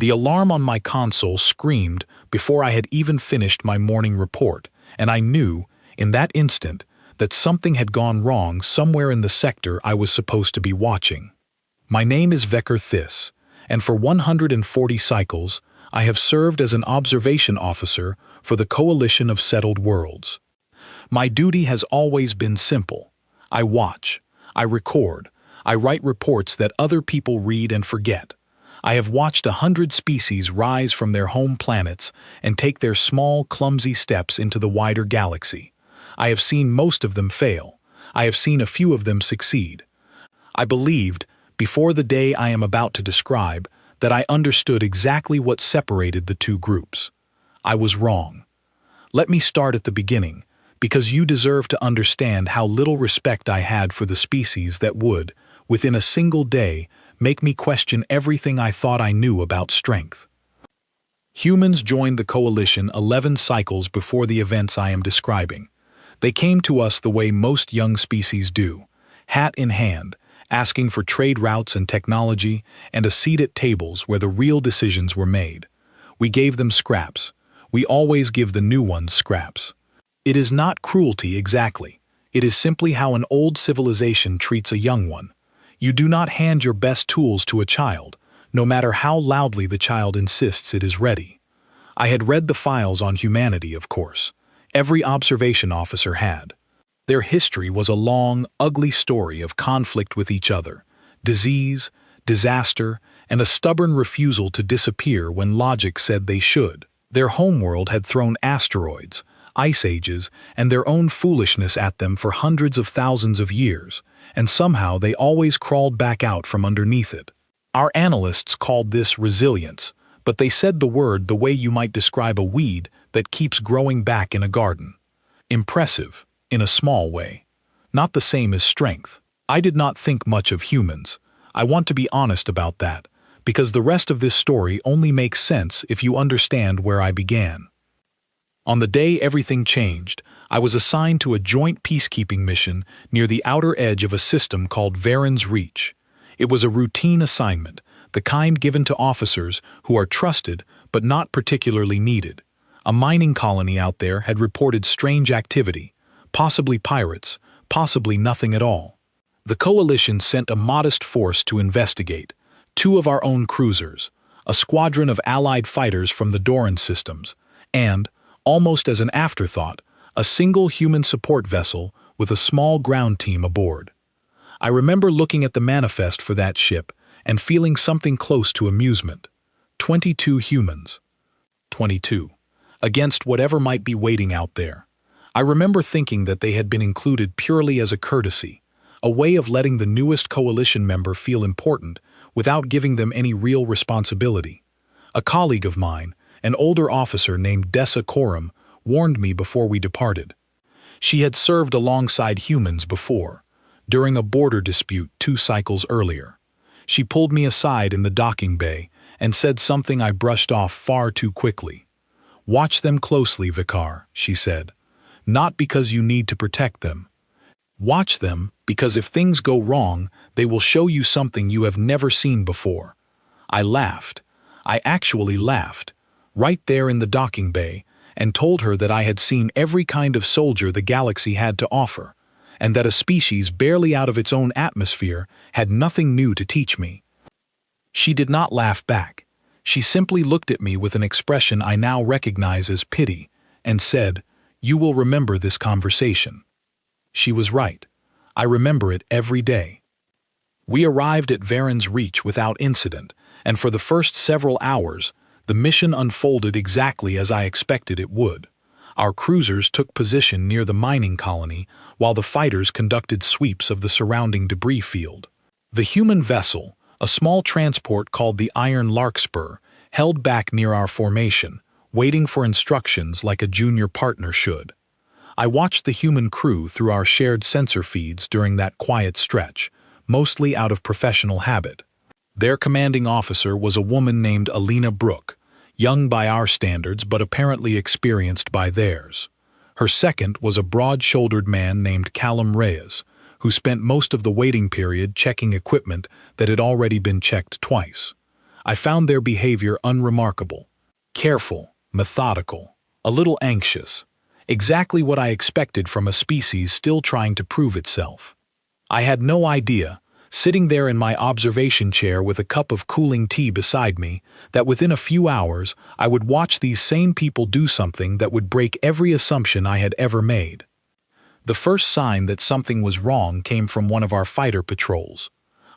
The alarm on my console screamed before I had even finished my morning report, and I knew, in that instant, that something had gone wrong somewhere in the sector I was supposed to be watching. My name is Vecker Thys, and for 140 cycles, I have served as an observation officer for the Coalition of Settled Worlds. My duty has always been simple. I watch, I record, I write reports that other people read and forget. I have watched 100 species rise from their home planets and take their small, clumsy steps into the wider galaxy. I have seen most of them fail. I have seen a few of them succeed. I believed, before the day I am about to describe, that I understood exactly what separated the two groups. I was wrong. Let me start at the beginning, because you deserve to understand how little respect I had for the species that would, within a single day, make me question everything I thought I knew about strength. Humans joined the Coalition 11 cycles before the events I am describing. They came to us the way most young species do, hat in hand, asking for trade routes and technology and a seat at tables where the real decisions were made. We gave them scraps. We always give the new ones scraps. It is not cruelty exactly. It is simply how an old civilization treats a young one. You do not hand your best tools to a child, no matter how loudly the child insists it is ready. I had read the files on humanity, of course. Every observation officer had. Their history was a long, ugly story of conflict with each other, disease, disaster, and a stubborn refusal to disappear when logic said they should. Their homeworld had thrown asteroids, ice ages, and their own foolishness at them for hundreds of thousands of years, and somehow they always crawled back out from underneath it. Our analysts called this resilience, but they said the word the way you might describe a weed that keeps growing back in a garden. Impressive, in a small way. Not the same as strength. I did not think much of humans. I want to be honest about that, because the rest of this story only makes sense if you understand where I began. On the day everything changed, I was assigned to a joint peacekeeping mission near the outer edge of a system called Varen's Reach. It was a routine assignment, the kind given to officers who are trusted but not particularly needed. A mining colony out there had reported strange activity, possibly pirates, possibly nothing at all. The Coalition sent a modest force to investigate, 2 of our own cruisers, a squadron of allied fighters from the Doran systems, and, almost as an afterthought, a single human support vessel with a small ground team aboard. I remember looking at the manifest for that ship and feeling something close to amusement. 22 humans. 22. Against whatever might be waiting out there. I remember thinking that they had been included purely as a courtesy, a way of letting the newest Coalition member feel important without giving them any real responsibility. A colleague of mine, an older officer named Dessa Coram, warned me before we departed. She had served alongside humans before, during a border dispute 2 cycles earlier. She pulled me aside in the docking bay and said something I brushed off far too quickly. "Watch them closely, Vicar," she said. "Not because you need to protect them. Watch them because if things go wrong, they will show you something you have never seen before." I laughed. I actually laughed. Right there in the docking bay, and told her that I had seen every kind of soldier the galaxy had to offer, and that a species barely out of its own atmosphere had nothing new to teach me. She did not laugh back. She simply looked at me with an expression I now recognize as pity, and said, "You will remember this conversation." She was right. I remember it every day. We arrived at Varen's Reach without incident, and for the first several hours, the mission unfolded exactly as I expected it would. Our cruisers took position near the mining colony, while the fighters conducted sweeps of the surrounding debris field. The human vessel, a small transport called the Iron Larkspur, held back near our formation, waiting for instructions like a junior partner should. I watched the human crew through our shared sensor feeds during that quiet stretch, mostly out of professional habit. Their commanding officer was a woman named Alina Brooke, young by our standards but apparently experienced by theirs. Her second was a broad-shouldered man named Callum Reyes, who spent most of the waiting period checking equipment that had already been checked twice. I found their behavior unremarkable. Careful, methodical, a little anxious. Exactly what I expected from a species still trying to prove itself. I had no idea, sitting there in my observation chair with a cup of cooling tea beside me, that within a few hours I would watch these same people do something that would break every assumption I had ever made. The first sign that something was wrong came from one of our fighter patrols.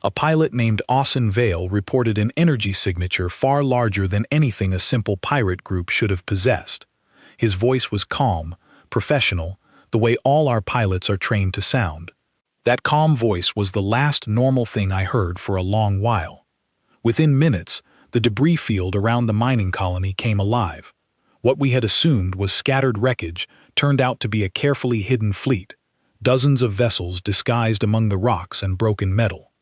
A pilot named Austin Vale reported an energy signature far larger than anything a simple pirate group should have possessed. His voice was calm, professional, the way all our pilots are trained to sound. That calm voice was the last normal thing I heard for a long while. Within minutes, the debris field around the mining colony came alive. What we had assumed was scattered wreckage turned out to be a carefully hidden fleet, dozens of vessels disguised among the rocks and broken metal.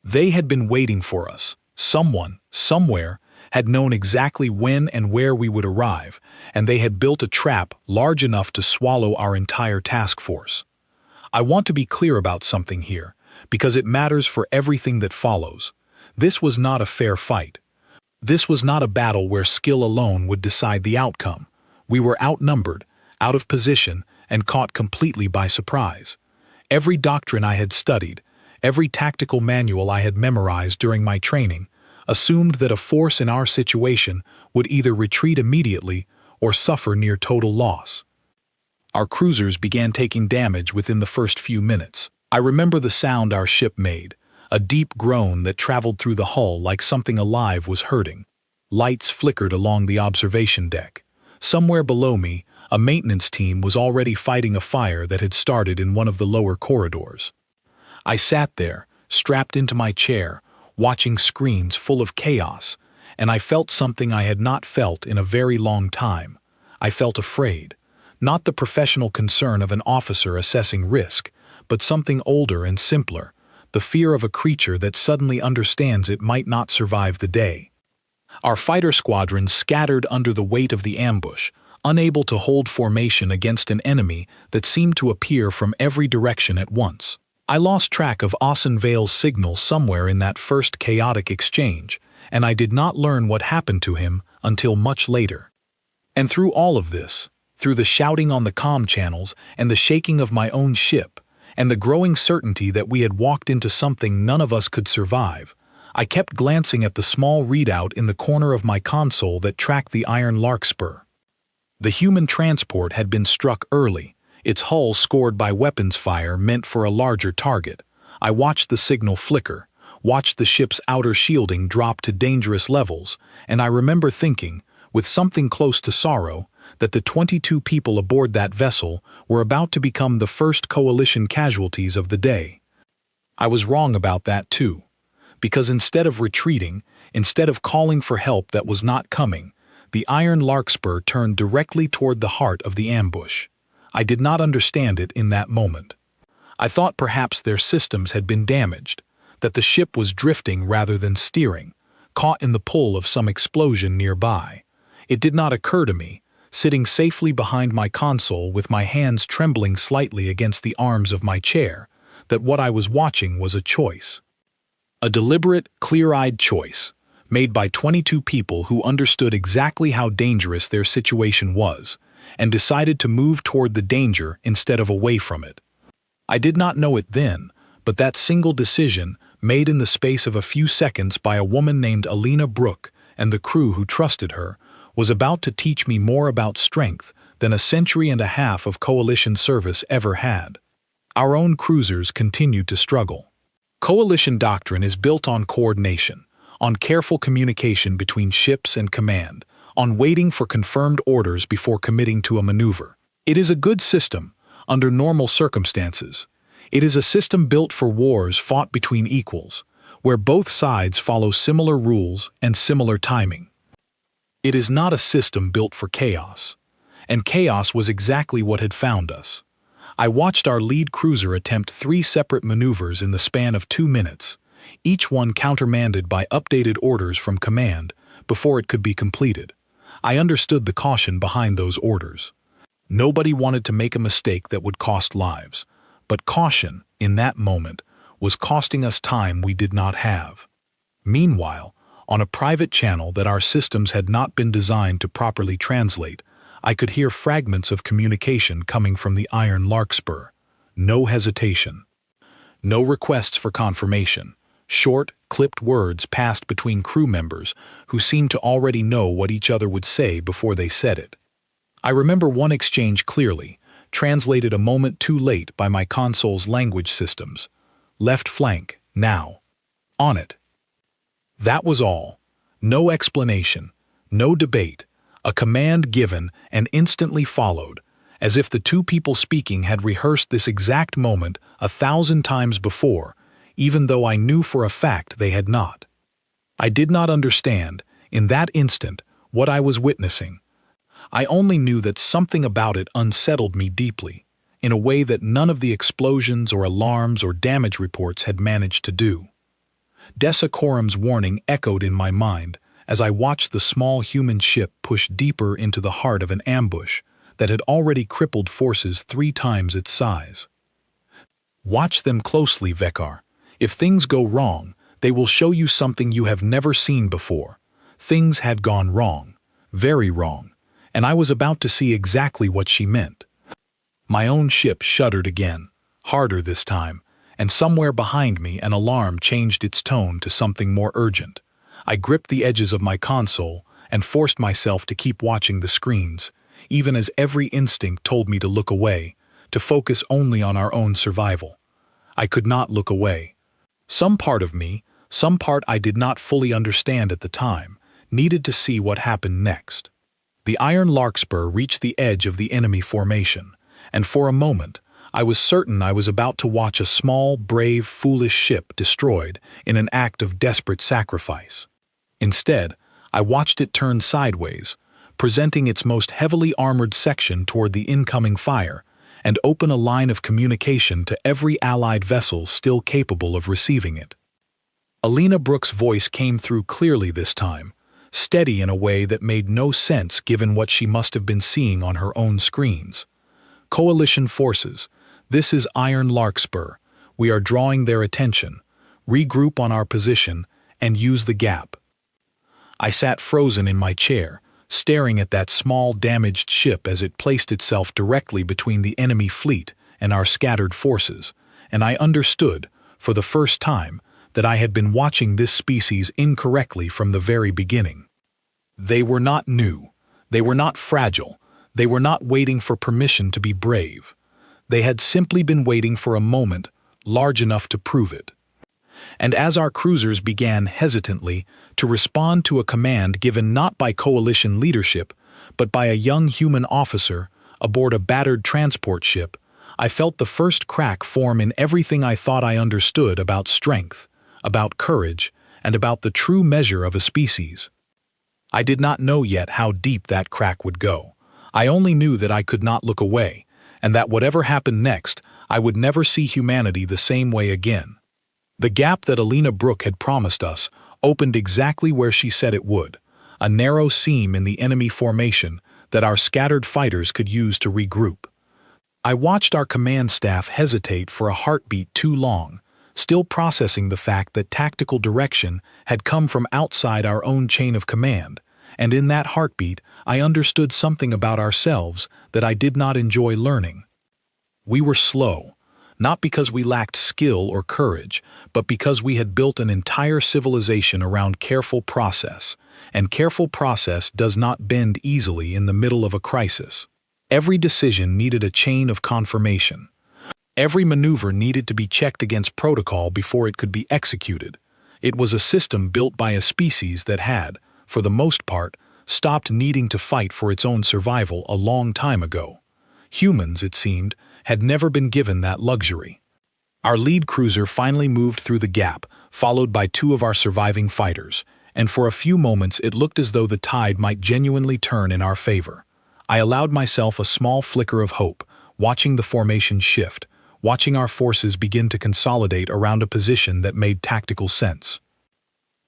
They had been waiting for us. Someone, somewhere, had known exactly when and where we would arrive, and they had built a trap large enough to swallow our entire task force. I want to be clear about something here, because it matters for everything that follows. This was not a fair fight. This was not a battle where skill alone would decide the outcome. We were outnumbered, out of position, and caught completely by surprise. Every doctrine I had studied, every tactical manual I had memorized during my training, assumed that a force in our situation would either retreat immediately or suffer near total loss. Our cruisers began taking damage within the first few minutes. I remember the sound our ship made, a deep groan that traveled through the hull like something alive was hurting. Lights flickered along the observation deck. Somewhere below me, a maintenance team was already fighting a fire that had started in one of the lower corridors. I sat there, strapped into my chair, watching screens full of chaos, and I felt something I had not felt in a very long time. I felt afraid. Not the professional concern of an officer assessing risk, but something older and simpler, the fear of a creature that suddenly understands it might not survive the day. Our fighter squadron scattered under the weight of the ambush, unable to hold formation against an enemy that seemed to appear from every direction at once. I lost track of Austin Vale's signal somewhere in that first chaotic exchange, and I did not learn what happened to him until much later. And through all of this, through the shouting on the comm channels and the shaking of my own ship, and the growing certainty that we had walked into something none of us could survive, I kept glancing at the small readout in the corner of my console that tracked the iron larkspur. The human transport had been struck early, its hull scored by weapons fire meant for a larger target. I watched the signal flicker, watched the ship's outer shielding drop to dangerous levels, and I remember thinking, with something close to sorrow, that the 22 people aboard that vessel were about to become the first coalition casualties of the day. I was wrong about that too, because instead of retreating, instead of calling for help that was not coming, the iron larkspur turned directly toward the heart of the ambush. I did not understand it in that moment. I thought perhaps their systems had been damaged, that the ship was drifting rather than steering, caught in the pull of some explosion nearby. It did not occur to me, sitting safely behind my console with my hands trembling slightly against the arms of my chair, that what I was watching was a choice. A deliberate, clear-eyed choice, made by 22 people who understood exactly how dangerous their situation was, and decided to move toward the danger instead of away from it. I did not know it then, but that single decision, made in the space of a few seconds by a woman named Alina Brooke and the crew who trusted her, was about to teach me more about strength than a century and a half of coalition service ever had. Our own cruisers continued to struggle. Coalition doctrine is built on coordination, on careful communication between ships and command, on waiting for confirmed orders before committing to a maneuver. It is a good system, under normal circumstances. It is a system built for wars fought between equals, where both sides follow similar rules and similar timing. It is not a system built for chaos, and chaos was exactly what had found us. I watched our lead cruiser attempt 3 separate maneuvers in the span of 2 minutes, each one countermanded by updated orders from command before it could be completed. I understood the caution behind those orders. Nobody wanted to make a mistake that would cost lives, but caution, in that moment, was costing us time we did not have. Meanwhile, On a private channel that our systems had not been designed to properly translate, I could hear fragments of communication coming from the Iron Larkspur. No hesitation. No requests for confirmation. Short, clipped words passed between crew members who seemed to already know what each other would say before they said it. I remember one exchange clearly, translated a moment too late by my console's language systems. Left flank, now. On it. That was all. No explanation, no debate, a command given and instantly followed, as if the two people speaking had rehearsed this exact moment 1,000 times before, even though I knew for a fact they had not. I did not understand, in that instant, what I was witnessing. I only knew that something about it unsettled me deeply, in a way that none of the explosions or alarms or damage reports had managed to do. Decoram's warning echoed in my mind as I watched the small human ship push deeper into the heart of an ambush that had already crippled forces 3 times its size. Watch them closely, Vekar. If things go wrong, they will show you something you have never seen before. Things had gone wrong, very wrong, and I was about to see exactly what she meant. My own ship shuddered again, harder this time, and somewhere behind me an alarm changed its tone to something more urgent. I gripped the edges of my console and forced myself to keep watching the screens, even as every instinct told me to look away, to focus only on our own survival. I could not look away. Some part of me, some part I did not fully understand at the time, needed to see what happened next. The Iron Larkspur reached the edge of the enemy formation, and for a moment, I was certain I was about to watch a small, brave, foolish ship destroyed in an act of desperate sacrifice. Instead, I watched it turn sideways, presenting its most heavily armored section toward the incoming fire, and open a line of communication to every Allied vessel still capable of receiving it. Alina Brooks' voice came through clearly this time, steady in a way that made no sense given what she must have been seeing on her own screens. Coalition forces, this is Iron Larkspur. We are drawing their attention. Regroup on our position and use the gap. I sat frozen in my chair, staring at that small damaged ship as it placed itself directly between the enemy fleet and our scattered forces, and I understood, for the first time, that I had been watching this species incorrectly from the very beginning. They were not new. They were not fragile. They were not waiting for permission to be brave. They had simply been waiting for a moment large enough to prove it. And as our cruisers began hesitantly to respond to a command given not by coalition leadership, but by a young human officer aboard a battered transport ship, I felt the first crack form in everything I thought I understood about strength, about courage, and about the true measure of a species. I did not know yet how deep that crack would go. I only knew that I could not look away, and that whatever happened next, I would never see humanity the same way again. The gap that Alina Brooke had promised us opened exactly where she said it would, a narrow seam in the enemy formation that our scattered fighters could use to regroup. I watched our command staff hesitate for a heartbeat too long, still processing the fact that tactical direction had come from outside our own chain of command, and in that heartbeat I understood something about ourselves that I did not enjoy learning. We were slow. Not because we lacked skill or courage, but because we had built an entire civilization around careful process, and careful process does not bend easily in the middle of a crisis. Every decision needed a chain of confirmation. Every maneuver needed to be checked against protocol before it could be executed. It was a system built by a species that had, for the most part, stopped needing to fight for its own survival a long time ago. Humans, it seemed, had never been given that luxury. Our lead cruiser finally moved through the gap, followed by 2 of our surviving fighters, and for a few moments it looked as though the tide might genuinely turn in our favor. I allowed myself a small flicker of hope, watching the formation shift, watching our forces begin to consolidate around a position that made tactical sense.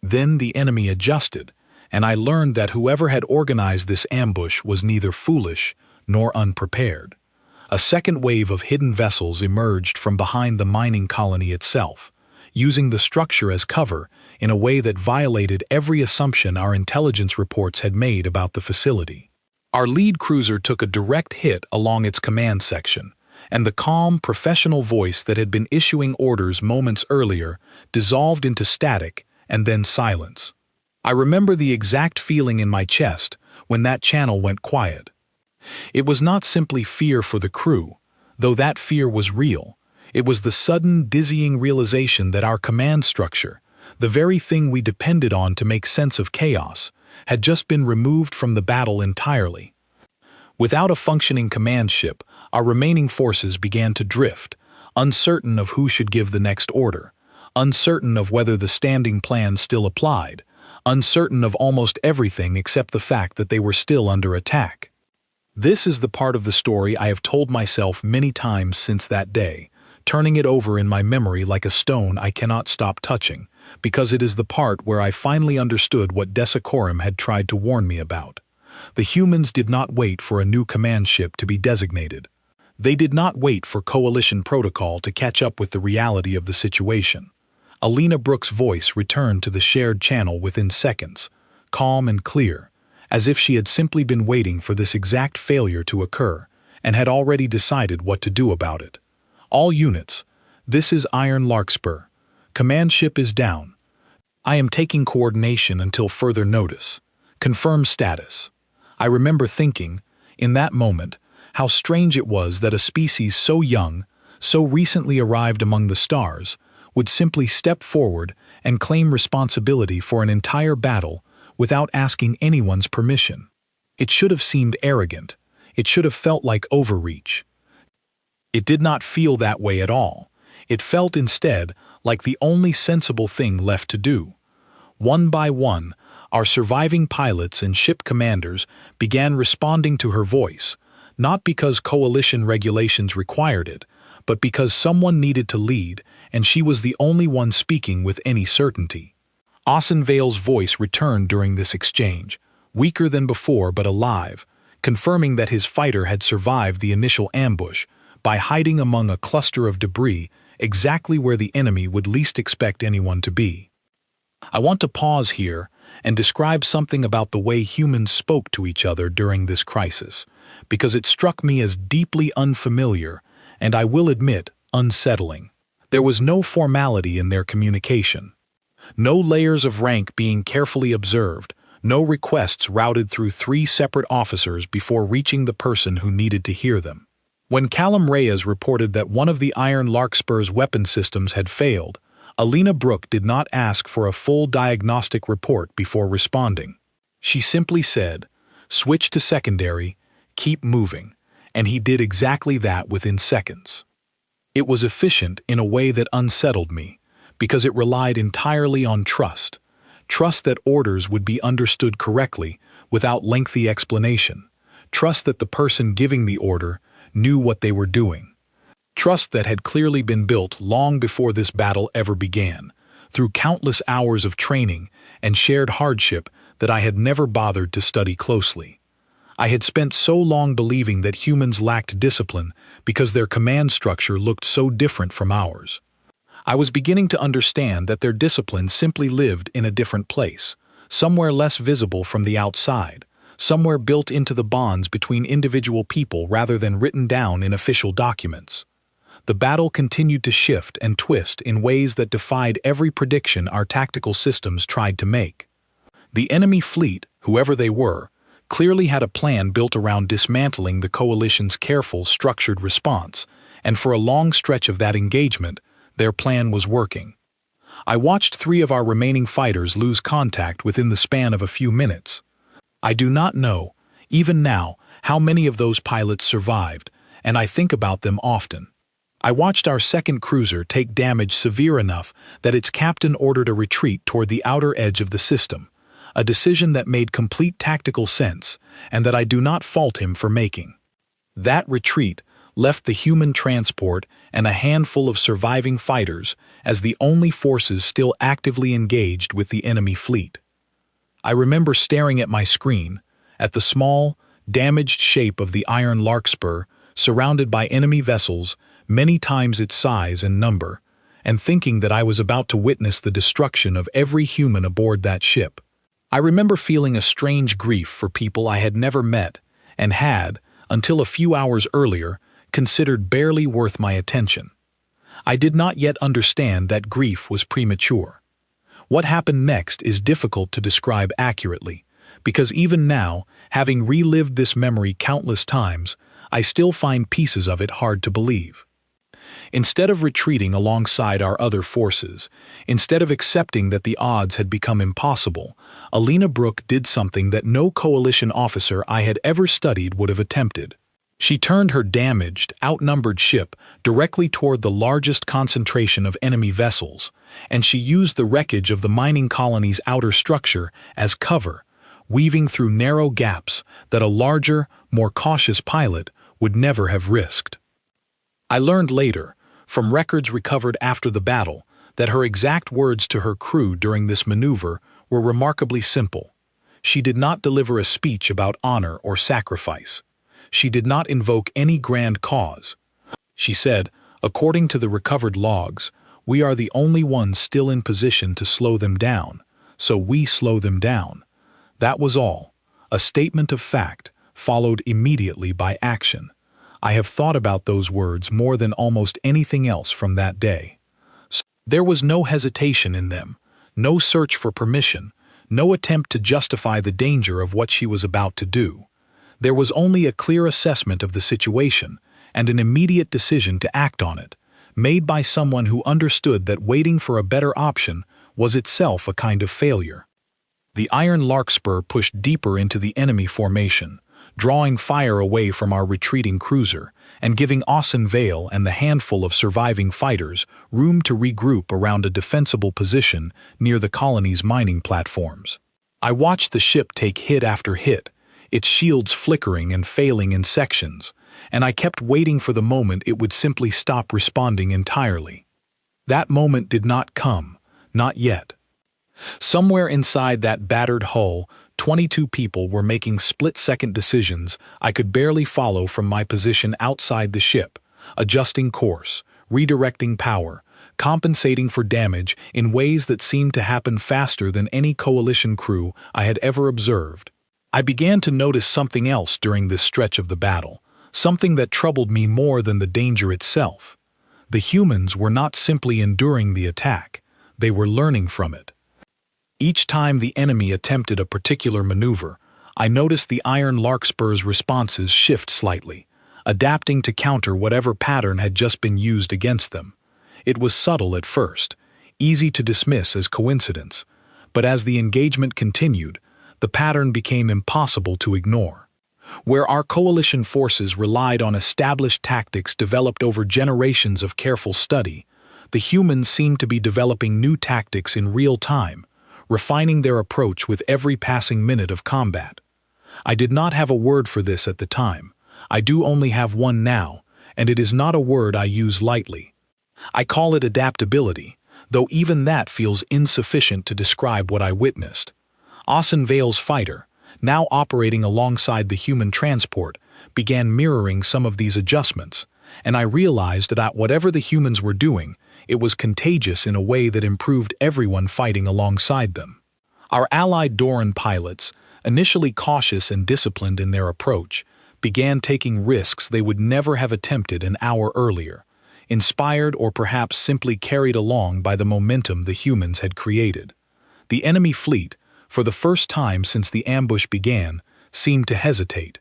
Then the enemy adjusted, and I learned that whoever had organized this ambush was neither foolish nor unprepared. A second wave of hidden vessels emerged from behind the mining colony itself, using the structure as cover in a way that violated every assumption our intelligence reports had made about the facility. Our lead cruiser took a direct hit along its command section, and the calm, professional voice that had been issuing orders moments earlier dissolved into static and then silence. I remember the exact feeling in my chest when that channel went quiet. It was not simply fear for the crew, though that fear was real. It was the sudden, dizzying realization that our command structure, the very thing we depended on to make sense of chaos, had just been removed from the battle entirely. Without a functioning command ship, our remaining forces began to drift, uncertain of who should give the next order, uncertain of whether the standing plan still applied, uncertain of almost everything except the fact that they were still under attack. This is the part of the story I have told myself many times since that day, turning it over in my memory like a stone I cannot stop touching, because it is the part where I finally understood what Decorum had tried to warn me about. The humans did not wait for a new command ship to be designated. They did not wait for Coalition protocol to catch up with the reality of the situation. Alina Brooks' voice returned to the shared channel within seconds, calm and clear, as if she had simply been waiting for this exact failure to occur and had already decided what to do about it. All units, this is Iron Larkspur. Command ship is down. I am taking coordination until further notice. Confirm status. I remember thinking, in that moment, how strange it was that a species so young, so recently arrived among the stars, would simply step forward and claim responsibility for an entire battle without asking anyone's permission. It should have seemed arrogant. It should have felt like overreach. It did not feel that way at all. It felt instead like the only sensible thing left to do. One by one, our surviving pilots and ship commanders began responding to her voice, not because coalition regulations required it, but because someone needed to lead, and she was the only one speaking with any certainty. Vale's voice returned during this exchange, weaker than before but alive, confirming that his fighter had survived the initial ambush by hiding among a cluster of debris exactly where the enemy would least expect anyone to be. I want to pause here and describe something about the way humans spoke to each other during this crisis, because it struck me as deeply unfamiliar and, I will admit, unsettling. There was no formality in their communication. No layers of rank being carefully observed, no requests routed through 3 separate officers before reaching the person who needed to hear them. When Callum Reyes reported that one of the Iron Larkspur's weapon systems had failed, Alina Brooke did not ask for a full diagnostic report before responding. She simply said, "Switch to secondary, keep moving," and he did exactly that within seconds. It was efficient in a way that unsettled me, because it relied entirely on trust. Trust that orders would be understood correctly without lengthy explanation. Trust that the person giving the order knew what they were doing. Trust that had clearly been built long before this battle ever began, through countless hours of training and shared hardship that I had never bothered to study closely. I had spent so long believing that humans lacked discipline because their command structure looked so different from ours. I was beginning to understand that their discipline simply lived in a different place, somewhere less visible from the outside, somewhere built into the bonds between individual people rather than written down in official documents. The battle continued to shift and twist in ways that defied every prediction our tactical systems tried to make. The enemy fleet, whoever they were, clearly had a plan built around dismantling the coalition's careful, structured response, and for a long stretch of that engagement, their plan was working. I watched 3 of our remaining fighters lose contact within the span of a few minutes. I do not know, even now, how many of those pilots survived, and I think about them often. I watched our second cruiser take damage severe enough that its captain ordered a retreat toward the outer edge of the system, a decision that made complete tactical sense and that I do not fault him for making. That retreat left the human transport and a handful of surviving fighters as the only forces still actively engaged with the enemy fleet. I remember staring at my screen, at the small, damaged shape of the Iron Larkspur surrounded by enemy vessels many times its size and number, and thinking that I was about to witness the destruction of every human aboard that ship. I remember feeling a strange grief for people I had never met and had, until a few hours earlier, considered barely worth my attention. I did not yet understand that grief was premature. What happened next is difficult to describe accurately, because even now, having relived this memory countless times, I still find pieces of it hard to believe. Instead of retreating alongside our other forces, instead of accepting that the odds had become impossible, Alina Brooke did something that no coalition officer I had ever studied would have attempted. She turned her damaged, outnumbered ship directly toward the largest concentration of enemy vessels, and she used the wreckage of the mining colony's outer structure as cover, weaving through narrow gaps that a larger, more cautious pilot would never have risked. I learned later, from records recovered after the battle, that her exact words to her crew during this maneuver were remarkably simple. She did not deliver a speech about honor or sacrifice. She did not invoke any grand cause. She said, according to the recovered logs, we are the only ones still in position to slow them down, so we slow them down. That was all, a statement of fact, followed immediately by action. I have thought about those words more than almost anything else from that day. There was no hesitation in them, no search for permission, no attempt to justify the danger of what she was about to do. There was only a clear assessment of the situation and an immediate decision to act on it, made by someone who understood that waiting for a better option was itself a kind of failure. The Iron Larkspur pushed deeper into the enemy formation, drawing fire away from our retreating cruiser and giving Ossen Vale and the handful of surviving fighters room to regroup around a defensible position near the colony's mining platforms. I watched the ship take hit after hit, its shields flickering and failing in sections, and I kept waiting for the moment it would simply stop responding entirely. That moment did not come, not yet. Somewhere inside that battered hull, 22 people were making split-second decisions I could barely follow from my position outside the ship, adjusting course, redirecting power, compensating for damage in ways that seemed to happen faster than any coalition crew I had ever observed. I began to notice something else during this stretch of the battle, something that troubled me more than the danger itself. The humans were not simply enduring the attack, they were learning from it. Each time the enemy attempted a particular maneuver, I noticed the Iron Larkspur's responses shift slightly, adapting to counter whatever pattern had just been used against them. It was subtle at first, easy to dismiss as coincidence, but as the engagement continued, the pattern became impossible to ignore. Where our coalition forces relied on established tactics developed over generations of careful study, the humans seemed to be developing new tactics in real time, refining their approach with every passing minute of combat. I did not have a word for this at the time. I do only have one now, and it is not a word I use lightly. I call it adaptability, though even that feels insufficient to describe what I witnessed. Ossen Vale's fighter, now operating alongside the human transport, began mirroring some of these adjustments, and I realized that whatever the humans were doing, it was contagious in a way that improved everyone fighting alongside them. Our allied Doran pilots, initially cautious and disciplined in their approach, began taking risks they would never have attempted an hour earlier, inspired or perhaps simply carried along by the momentum the humans had created. The enemy fleet, for the first time since the ambush began, seemed to hesitate.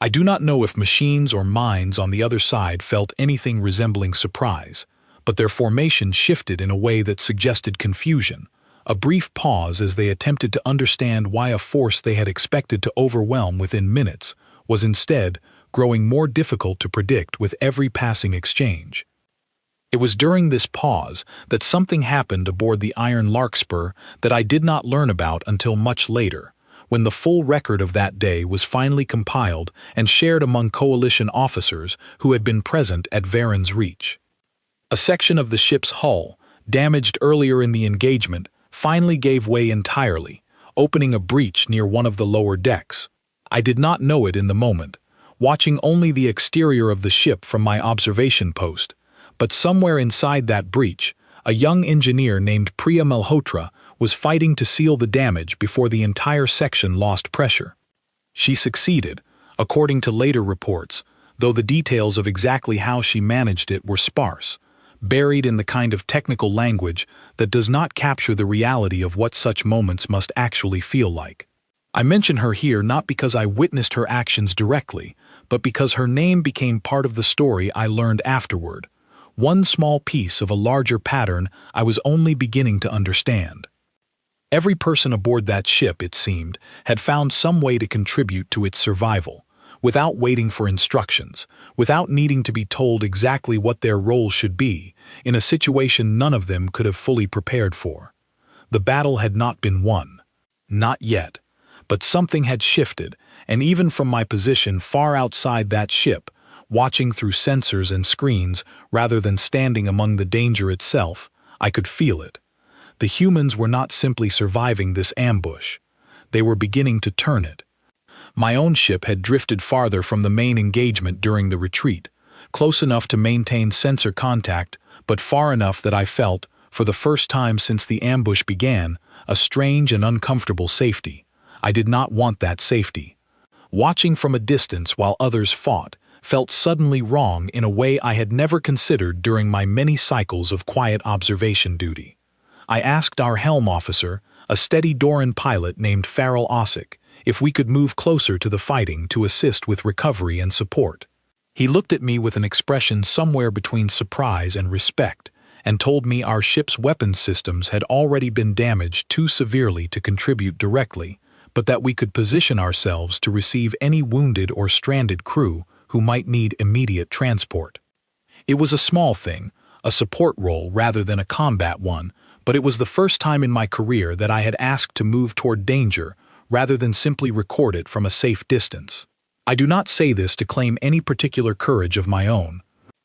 I do not know if machines or minds on the other side felt anything resembling surprise, but their formation shifted in a way that suggested confusion, a brief pause as they attempted to understand why a force they had expected to overwhelm within minutes was instead growing more difficult to predict with every passing exchange. It was during this pause that something happened aboard the Iron Larkspur that I did not learn about until much later, when the full record of that day was finally compiled and shared among coalition officers who had been present at Varen's Reach. A section of the ship's hull, damaged earlier in the engagement, finally gave way entirely, opening a breach near one of the lower decks. I did not know it in the moment, watching only the exterior of the ship from my observation post, But somewhere inside that breach, a young engineer named Priya Malhotra was fighting to seal the damage before the entire section lost pressure. She succeeded, according to later reports, though the details of exactly how she managed it were sparse, buried in the kind of technical language that does not capture the reality of what such moments must actually feel like. I mention her here not because I witnessed her actions directly, but because her name became part of the story I learned afterward, one small piece of a larger pattern I was only beginning to understand. Every person aboard that ship, it seemed, had found some way to contribute to its survival, without waiting for instructions, without needing to be told exactly what their role should be, in a situation none of them could have fully prepared for. The battle had not been won. Not yet. But something had shifted, and even from my position far outside that ship, watching through sensors and screens rather than standing among the danger itself, I could feel it. The humans were not simply surviving this ambush. They were beginning to turn it. My own ship had drifted farther from the main engagement during the retreat, close enough to maintain sensor contact, but far enough that I felt, for the first time since the ambush began, a strange and uncomfortable safety. I did not want that safety. Watching from a distance while others fought felt suddenly wrong in a way I had never considered during my many cycles of quiet observation duty. I asked our helm officer, a steady Doran pilot named Farrell Ossick, if we could move closer to the fighting to assist with recovery and support. He looked at me with an expression somewhere between surprise and respect, and told me our ship's weapons systems had already been damaged too severely to contribute directly, but that we could position ourselves to receive any wounded or stranded crew who might need immediate transport. It was a small thing, a support role rather than a combat one, but it was the first time in my career that I had asked to move toward danger rather than simply record it from a safe distance. I do not say this to claim any particular courage of my own.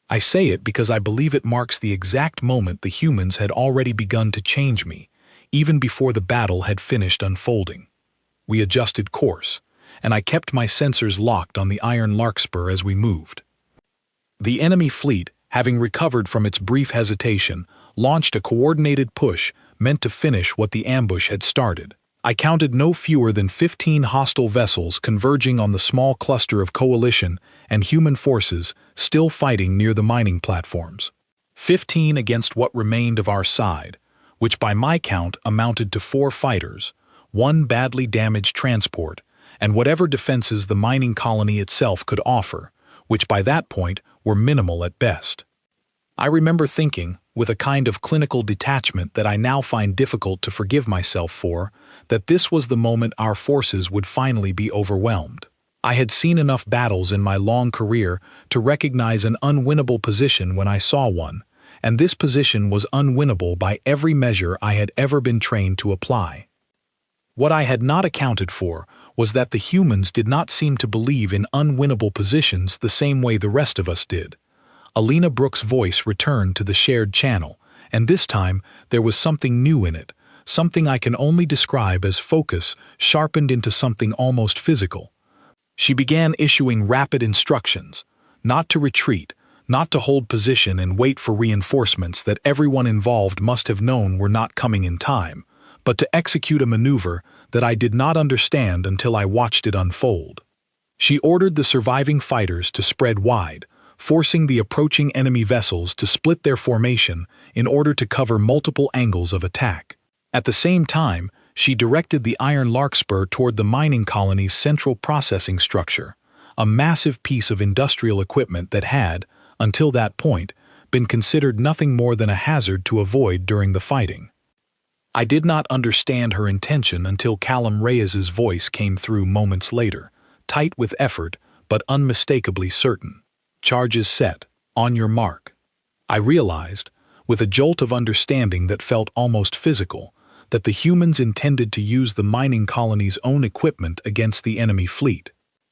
I say it because I believe it marks the exact moment the humans had already begun to change me, even before the battle had finished unfolding. We adjusted course, and I kept my sensors locked on the iron larkspur as we moved. The enemy fleet, having recovered from its brief hesitation, launched a coordinated push meant to finish what the ambush had started. I counted no fewer than 15 hostile vessels converging on the small cluster of coalition and human forces still fighting near the mining platforms. 15 against what remained of our side, which by my count amounted to 4 fighters, 1 badly damaged transport, and whatever defenses the mining colony itself could offer, which by that point were minimal at best. I remember thinking, with a kind of clinical detachment that I now find difficult to forgive myself for, that this was the moment our forces would finally be overwhelmed. I had seen enough battles in my long career to recognize an unwinnable position when I saw one, and this position was unwinnable by every measure I had ever been trained to apply. What I had not accounted for was that the humans did not seem to believe in unwinnable positions the same way the rest of us did. Alina Brooks' voice returned to the shared channel, and this time there was something new in it, something I can only describe as focus sharpened into something almost physical. She began issuing rapid instructions, not to retreat, not to hold position and wait for reinforcements that everyone involved must have known were not coming in time, but to execute a maneuver that I did not understand until I watched it unfold. She ordered the surviving fighters to spread wide, forcing the approaching enemy vessels to split their formation in order to cover multiple angles of attack. At the same time, she directed the iron larkspur toward the mining colony's central processing structure, a massive piece of industrial equipment that had, until that point, been considered nothing more than a hazard to avoid during the fighting. I did not understand her intention until Callum Reyes's voice came through moments later, tight with effort but unmistakably certain. Charges set. On your mark. I realized, with a jolt of understanding that felt almost physical, that the humans intended to use the mining colony's own equipment against the enemy fleet.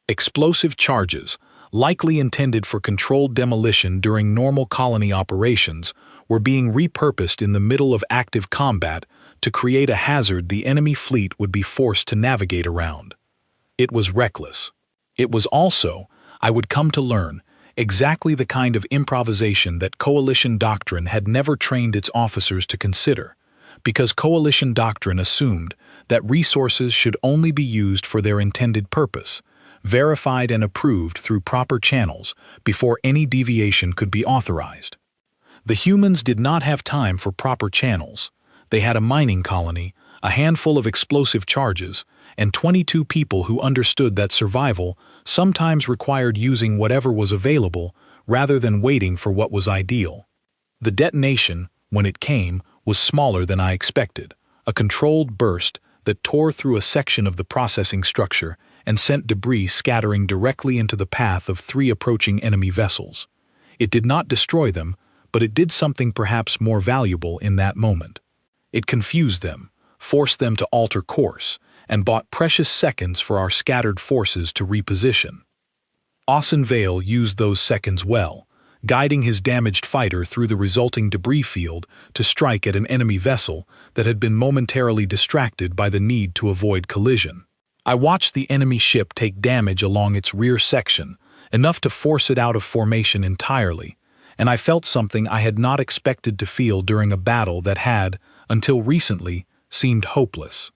Explosive charges, likely intended for controlled demolition during normal colony operations, were being repurposed in the middle of active combat to create a hazard the enemy fleet would be forced to navigate around. It was reckless. It was also, I would come to learn, Exactly the kind of improvisation that coalition doctrine had never trained its officers to consider, because coalition doctrine assumed that resources should only be used for their intended purpose, verified and approved through proper channels before any deviation could be authorized. The humans did not have time for proper channels. They had a mining colony, a handful of explosive charges, and 22 people who understood that survival sometimes required using whatever was available rather than waiting for what was ideal. The detonation, when it came, was smaller than I expected, a controlled burst that tore through a section of the processing structure and sent debris scattering directly into the path of 3 approaching enemy vessels. It did not destroy them, but it did something perhaps more valuable in that moment. It confused them, forced them to alter course, and bought precious seconds for our scattered forces to reposition. Austin Vale used those seconds well, guiding his damaged fighter through the resulting debris field to strike at an enemy vessel that had been momentarily distracted by the need to avoid collision. I watched the enemy ship take damage along its rear section, enough to force it out of formation entirely, and I felt something I had not expected to feel during a battle that had, until recently, seemed hopeless.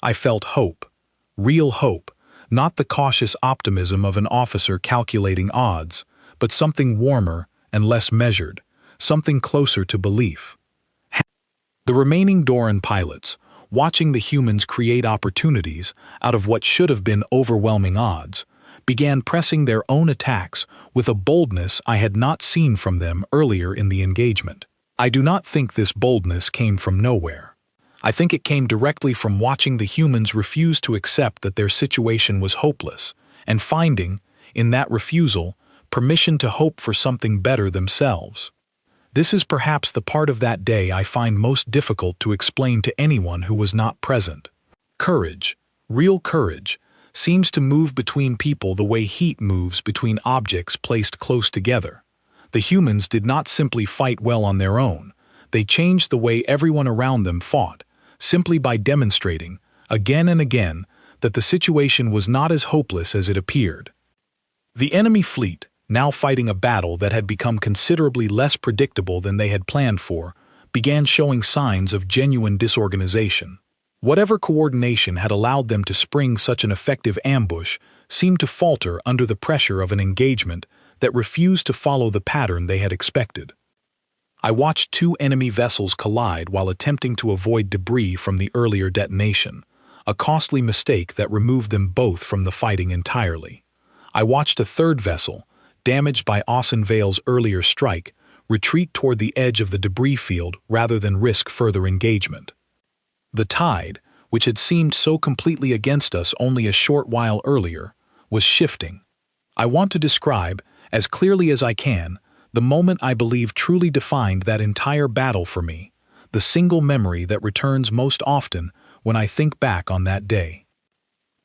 I felt hope. Real hope, not the cautious optimism of an officer calculating odds, but something warmer and less measured, something closer to belief. The remaining Doran pilots, watching the humans create opportunities out of what should have been overwhelming odds, began pressing their own attacks with a boldness I had not seen from them earlier in the engagement. I do not think this boldness came from nowhere. I think it came directly from watching the humans refuse to accept that their situation was hopeless, and finding, in that refusal, permission to hope for something better themselves. This is perhaps the part of that day I find most difficult to explain to anyone who was not present. Courage, real courage, seems to move between people the way heat moves between objects placed close together. The humans did not simply fight well on their own. They changed the way everyone around them fought, simply by demonstrating, again and again, that the situation was not as hopeless as it appeared. The enemy fleet, now fighting a battle that had become considerably less predictable than they had planned for, began showing signs of genuine disorganization. Whatever coordination had allowed them to spring such an effective ambush seemed to falter under the pressure of an engagement that refused to follow the pattern they had expected. I watched 2 enemy vessels collide while attempting to avoid debris from the earlier detonation, a costly mistake that removed them both from the fighting entirely. I watched a 3rd vessel, damaged by Austin Vale's earlier strike, retreat toward the edge of the debris field rather than risk further engagement. The tide, which had seemed so completely against us only a short while earlier, was shifting. I want to describe, as clearly as I can, the moment I believe truly defined that entire battle for me, the single memory that returns most often when I think back on that day.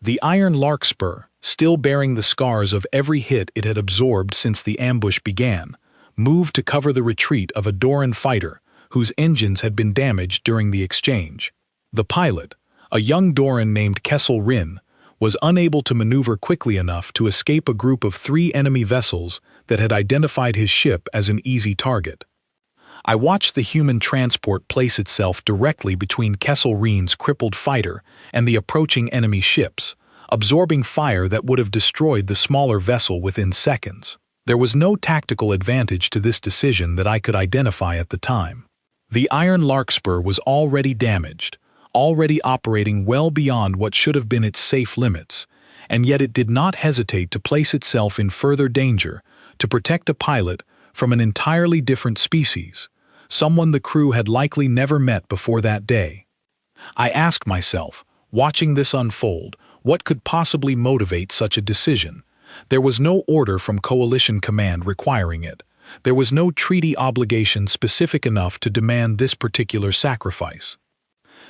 The iron larkspur, still bearing the scars of every hit it had absorbed since the ambush began, moved to cover the retreat of a Doran fighter whose engines had been damaged during the exchange. The pilot, a young Doran named Kessel Rin, was unable to maneuver quickly enough to escape a group of 3 enemy vessels that had identified his ship as an easy target. I watched the human transport place itself directly between Kessel Rin's crippled fighter and the approaching enemy ships, absorbing fire that would have destroyed the smaller vessel within seconds. There was no tactical advantage to this decision that I could identify at the time. The iron larkspur was already damaged, already operating well beyond what should have been its safe limits, and yet it did not hesitate to place itself in further danger to protect a pilot from an entirely different species, someone the crew had likely never met before that day. I asked myself, watching this unfold, what could possibly motivate such a decision? There was no order from Coalition Command requiring it. There was no treaty obligation specific enough to demand this particular sacrifice.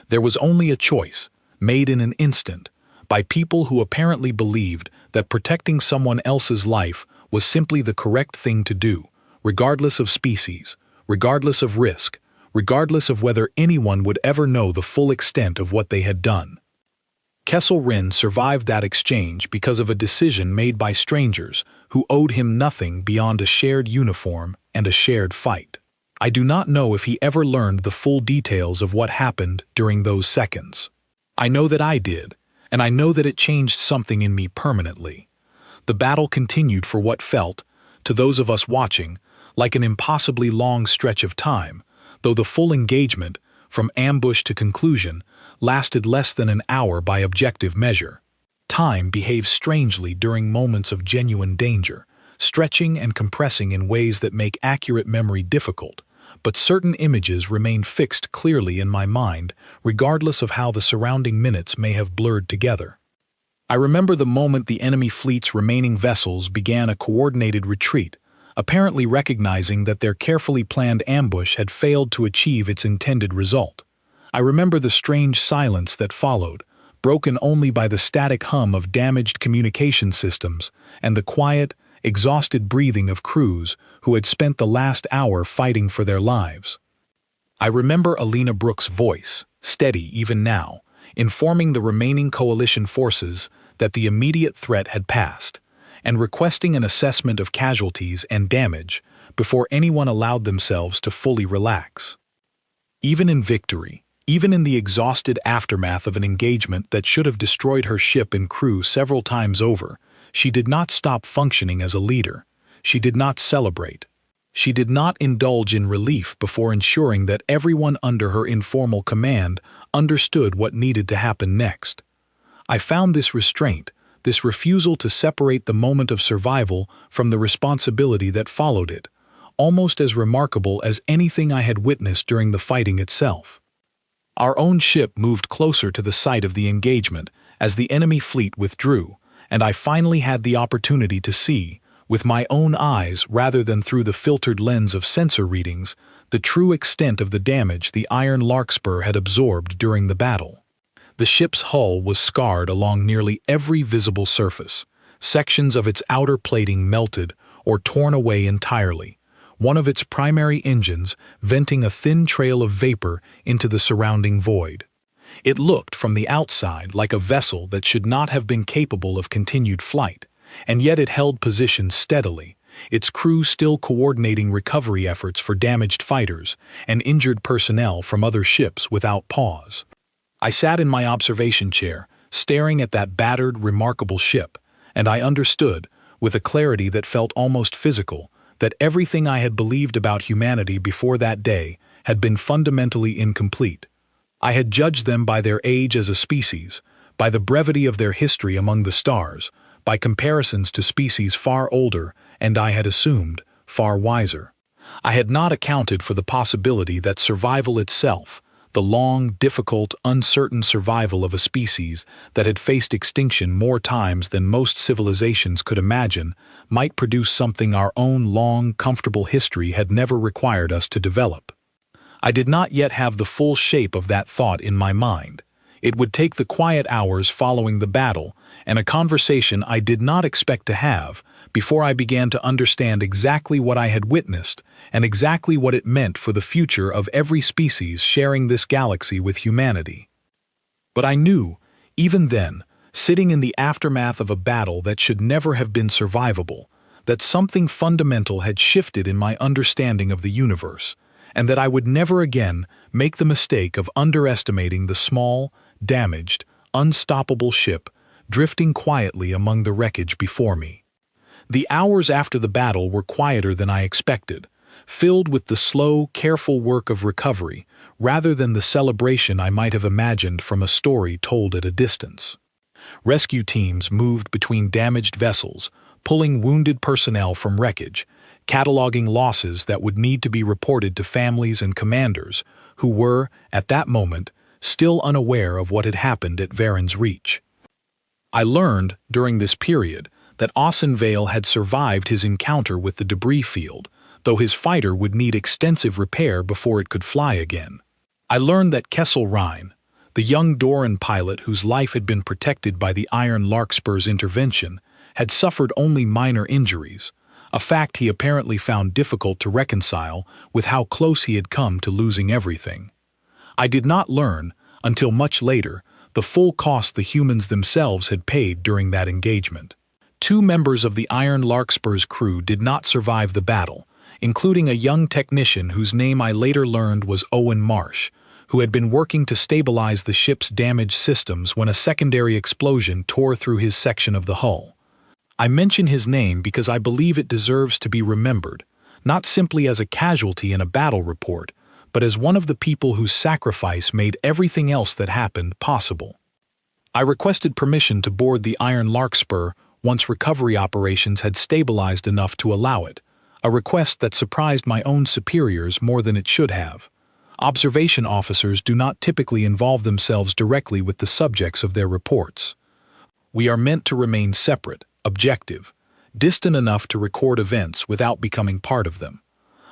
There was only a choice, made in an instant, by people who apparently believed that protecting someone else's life was simply the correct thing to do, regardless of species, regardless of risk, regardless of whether anyone would ever know the full extent of what they had done. Kessel Rhin survived that exchange because of a decision made by strangers who owed him nothing beyond a shared uniform and a shared fight. I do not know if he ever learned the full details of what happened during those seconds. I know that I did, and I know that it changed something in me permanently. The battle continued for what felt, to those of us watching, like an impossibly long stretch of time, though the full engagement, from ambush to conclusion, lasted less than an hour by objective measure. Time behaves strangely during moments of genuine danger, stretching and compressing in ways that make accurate memory difficult, but certain images remain fixed clearly in my mind, regardless of how the surrounding minutes may have blurred together. I remember the moment the enemy fleet's remaining vessels began a coordinated retreat, apparently recognizing that their carefully planned ambush had failed to achieve its intended result. I remember the strange silence that followed, broken only by the static hum of damaged communication systems and the quiet, exhausted breathing of crews who had spent the last hour fighting for their lives. I remember Alina Brooks' voice, steady even now, informing the remaining coalition forces that the immediate threat had passed, and requesting an assessment of casualties and damage before anyone allowed themselves to fully relax. Even in victory, even in the exhausted aftermath of an engagement that should have destroyed her ship and crew several times over, she did not stop functioning as a leader. She did not celebrate. She did not indulge in relief before ensuring that everyone under her informal command understood what needed to happen next. I found this restraint, this refusal to separate the moment of survival from the responsibility that followed it, almost as remarkable as anything I had witnessed during the fighting itself. Our own ship moved closer to the site of the engagement as the enemy fleet withdrew, and I finally had the opportunity to see, with my own eyes rather than through the filtered lens of sensor readings, the true extent of the damage the iron larkspur had absorbed during the battle. The ship's hull was scarred along nearly every visible surface. Sections of its outer plating melted or torn away entirely, one of its primary engines venting a thin trail of vapor into the surrounding void. It looked from the outside like a vessel that should not have been capable of continued flight, and yet it held position steadily, its crew still coordinating recovery efforts for damaged fighters and injured personnel from other ships without pause. I sat in my observation chair, staring at that battered, remarkable ship, and I understood, with a clarity that felt almost physical, that everything I had believed about humanity before that day had been fundamentally incomplete. I had judged them by their age as a species, by the brevity of their history among the stars, by comparisons to species far older and, I had assumed, far wiser. I had not accounted for the possibility that survival itself, the long, difficult, uncertain survival of a species that had faced extinction more times than most civilizations could imagine, might produce something our own long, comfortable history had never required us to develop. I did not yet have the full shape of that thought in my mind. It would take the quiet hours following the battle and a conversation I did not expect to have before I began to understand exactly what I had witnessed and exactly what it meant for the future of every species sharing this galaxy with humanity. But I knew, even then, sitting in the aftermath of a battle that should never have been survivable, that something fundamental had shifted in my understanding of the universe, and that I would never again make the mistake of underestimating the small, damaged, unstoppable ship drifting quietly among the wreckage before me. The hours after the battle were quieter than I expected, filled with the slow, careful work of recovery rather than the celebration I might have imagined from a story told at a distance. Rescue teams moved between damaged vessels, pulling wounded personnel from wreckage, cataloging losses that would need to be reported to families and commanders who were, at that moment, still unaware of what had happened at Varen's Reach. I learned, during this period, that Austin Vale had survived his encounter with the debris field, though his fighter would need extensive repair before it could fly again. I learned that Kessel Rhin, the young Doran pilot whose life had been protected by the Iron Larkspur's intervention, had suffered only minor injuries, a fact he apparently found difficult to reconcile with how close he had come to losing everything. I did not learn, until much later, the full cost the humans themselves had paid during that engagement. 2 members of the Iron Larkspur's crew did not survive the battle, including a young technician whose name I later learned was Owen Marsh, who had been working to stabilize the ship's damaged systems when a secondary explosion tore through his section of the hull. I mention his name because I believe it deserves to be remembered, not simply as a casualty in a battle report, but as one of the people whose sacrifice made everything else that happened possible. I requested permission to board the Iron Larkspur once recovery operations had stabilized enough to allow it, a request that surprised my own superiors more than it should have. Observation officers do not typically involve themselves directly with the subjects of their reports. We are meant to remain separate, objective, distant enough to record events without becoming part of them.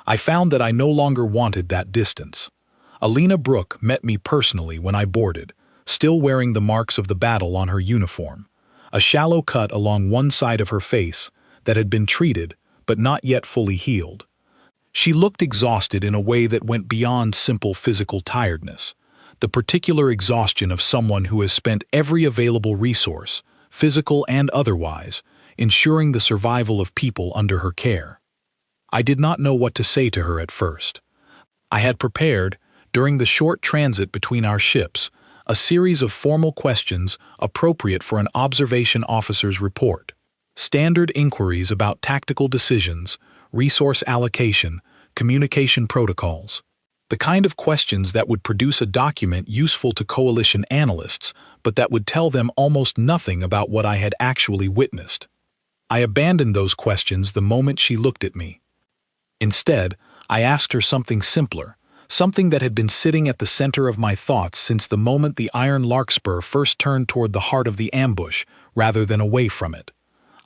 I found that I no longer wanted that distance. Alina Brooke met me personally when I boarded, still wearing the marks of the battle on her uniform, a shallow cut along one side of her face that had been treated but not yet fully healed. She looked exhausted in a way that went beyond simple physical tiredness, the particular exhaustion of someone who has spent every available resource, physical and otherwise, ensuring the survival of people under her care. I did not know what to say to her at first. I had prepared, during the short transit between our ships, a series of formal questions appropriate for an observation officer's report. Standard inquiries about tactical decisions, resource allocation, communication protocols. The kind of questions that would produce a document useful to coalition analysts, but that would tell them almost nothing about what I had actually witnessed. I abandoned those questions the moment she looked at me. Instead, I asked her something simpler, something that had been sitting at the center of my thoughts since the moment the Iron Larkspur first turned toward the heart of the ambush rather than away from it.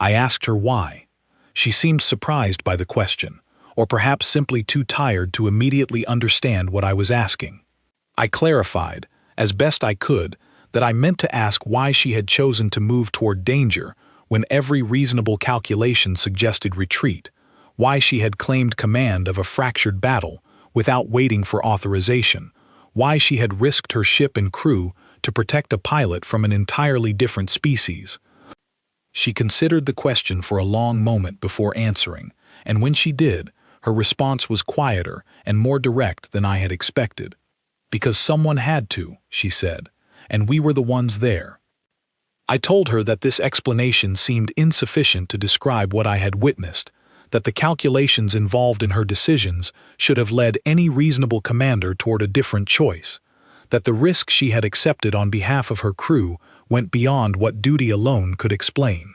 I asked her why. She seemed surprised by the question, or perhaps simply too tired to immediately understand what I was asking. I clarified, as best I could, that I meant to ask why she had chosen to move toward danger when every reasonable calculation suggested retreat, why she had claimed command of a fractured battle without waiting for authorization, why she had risked her ship and crew to protect a pilot from an entirely different species. She considered the question for a long moment before answering, and when she did, her response was quieter and more direct than I had expected. Because someone had to, she said, and we were the ones there. I told her that this explanation seemed insufficient to describe what I had witnessed, that the calculations involved in her decisions should have led any reasonable commander toward a different choice, that the risk she had accepted on behalf of her crew went beyond what duty alone could explain.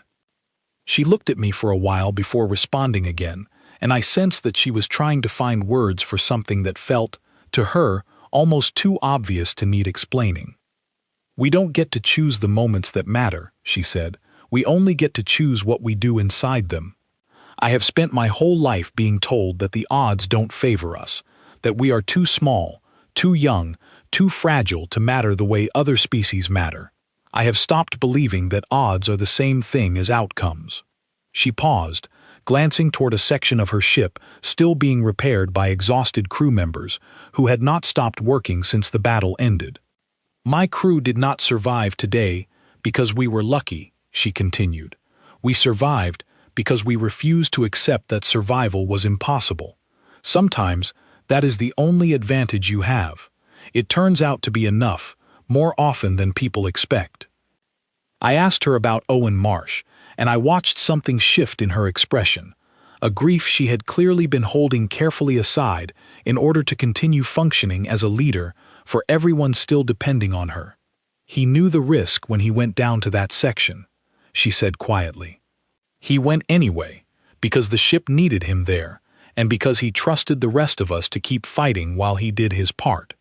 She looked at me for a while before responding again, and I sensed that she was trying to find words for something that felt, to her, almost too obvious to need explaining. "We don't get to choose the moments that matter," she said. "We only get to choose what we do inside them. I have spent my whole life being told that the odds don't favor us, that we are too small, too young, too fragile to matter the way other species matter. I have stopped believing that odds are the same thing as outcomes." She paused, glancing toward a section of her ship still being repaired by exhausted crew members who had not stopped working since the battle ended. "My crew did not survive today because we were lucky," she continued. "We survived because we refused to accept that survival was impossible. Sometimes that is the only advantage you have. It turns out to be enough, more often than people expect." I asked her about Owen Marsh, and I watched something shift in her expression, a grief she had clearly been holding carefully aside in order to continue functioning as a leader for everyone still depending on her. "He knew the risk when he went down to that section," she said quietly. "He went anyway, because the ship needed him there, and because he trusted the rest of us to keep fighting while he did his part.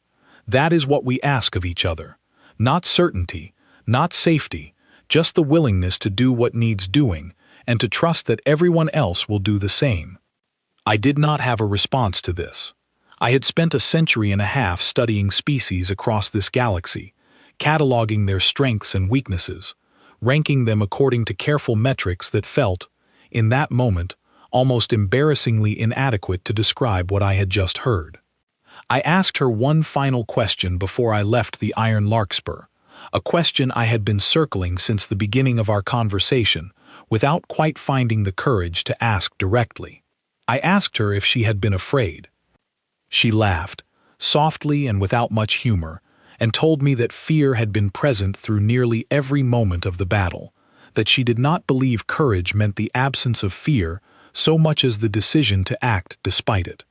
That is what we ask of each other. Not certainty, not safety, just the willingness to do what needs doing, and to trust that everyone else will do the same." I did not have a response to this. I had spent a century and a half studying species across this galaxy, cataloging their strengths and weaknesses, ranking them according to careful metrics that felt, in that moment, almost embarrassingly inadequate to describe what I had just heard. I asked her one final question before I left the Iron Larkspur, a question I had been circling since the beginning of our conversation, without quite finding the courage to ask directly. I asked her if she had been afraid. She laughed, softly and without much humor, and told me that fear had been present through nearly every moment of the battle, that she did not believe courage meant the absence of fear so much as the decision to act despite it.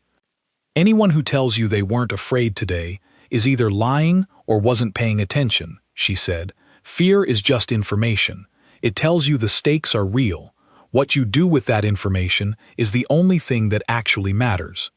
Anyone who tells you they weren't afraid today is either lying or wasn't paying attention, she said. Fear is just information. It tells you the stakes are real. What you do with that information is the only thing that actually matters.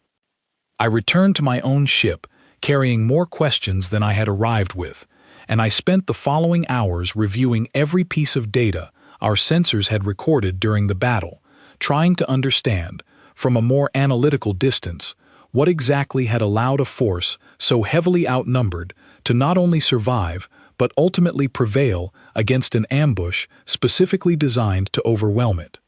I returned to my own ship, carrying more questions than I had arrived with, and I spent the following hours reviewing every piece of data our sensors had recorded during the battle, trying to understand, from a more analytical distance, what exactly had allowed a force so heavily outnumbered to not only survive but ultimately prevail against an ambush specifically designed to overwhelm it.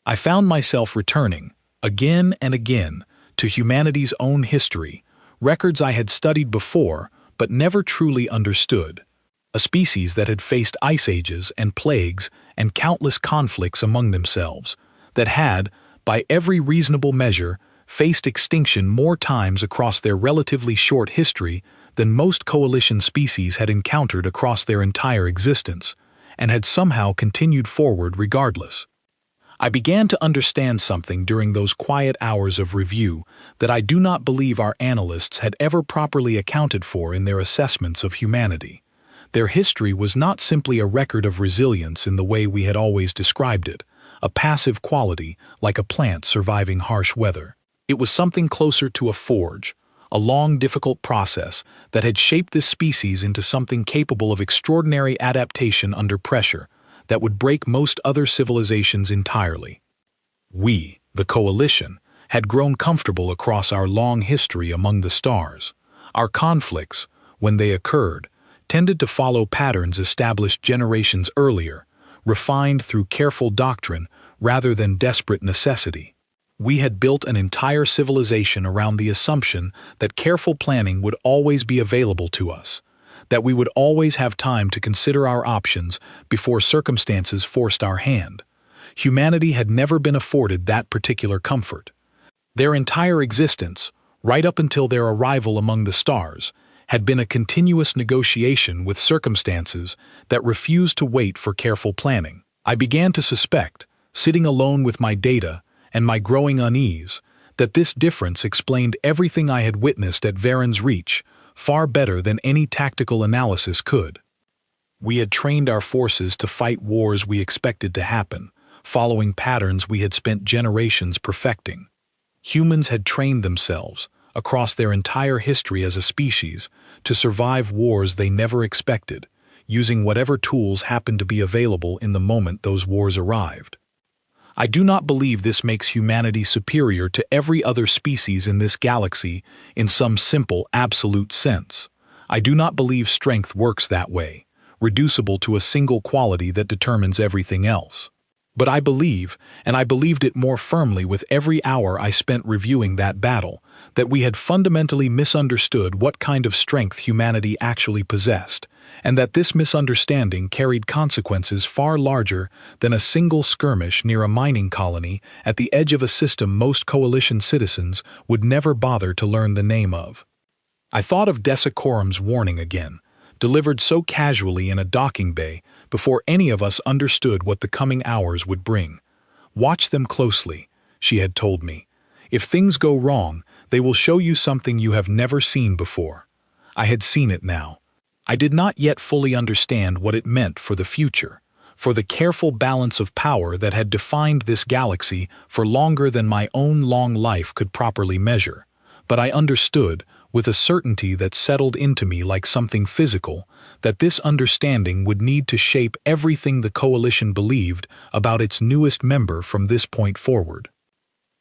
I found myself returning, again and again, to humanity's own history, records I had studied before but never truly understood. A species that had faced ice ages and plagues and countless conflicts among themselves, that had, by every reasonable measure, faced extinction more times across their relatively short history than most coalition species had encountered across their entire existence, and had somehow continued forward regardless. I began to understand something during those quiet hours of review that I do not believe our analysts had ever properly accounted for in their assessments of humanity. Their history was not simply a record of resilience in the way we had always described it, a passive quality like a plant surviving harsh weather. It was something closer to a forge, a long, difficult process that had shaped this species into something capable of extraordinary adaptation under pressure that would break most other civilizations entirely. We, the Coalition, had grown comfortable across our long history among the stars. Our conflicts, when they occurred, tended to follow patterns established generations earlier, refined through careful doctrine rather than desperate necessity. We had built an entire civilization around the assumption that careful planning would always be available to us, that we would always have time to consider our options before circumstances forced our hand. Humanity had never been afforded that particular comfort. Their entire existence, right up until their arrival among the stars, had been a continuous negotiation with circumstances that refused to wait for careful planning. I began to suspect, sitting alone with my data and my growing unease, that this difference explained everything I had witnessed at Varen's Reach far better than any tactical analysis could. We had trained our forces to fight wars we expected to happen, following patterns we had spent generations perfecting. Humans had trained themselves, across their entire history as a species, to survive wars they never expected, using whatever tools happened to be available in the moment those wars arrived. I do not believe this makes humanity superior to every other species in this galaxy in some simple, absolute sense. I do not believe strength works that way, reducible to a single quality that determines everything else. But I believe, and I believed it more firmly with every hour I spent reviewing that battle, that we had fundamentally misunderstood what kind of strength humanity actually possessed, and that this misunderstanding carried consequences far larger than a single skirmish near a mining colony at the edge of a system most coalition citizens would never bother to learn the name of. I thought of Desacorum's warning again, delivered so casually in a docking bay before any of us understood what the coming hours would bring. "Watch them closely," she had told me. "If things go wrong, they will show you something you have never seen before." I had seen it now. I did not yet fully understand what it meant for the future, for the careful balance of power that had defined this galaxy for longer than my own long life could properly measure. But I understood, with a certainty that settled into me like something physical, that this understanding would need to shape everything the Coalition believed about its newest member from this point forward.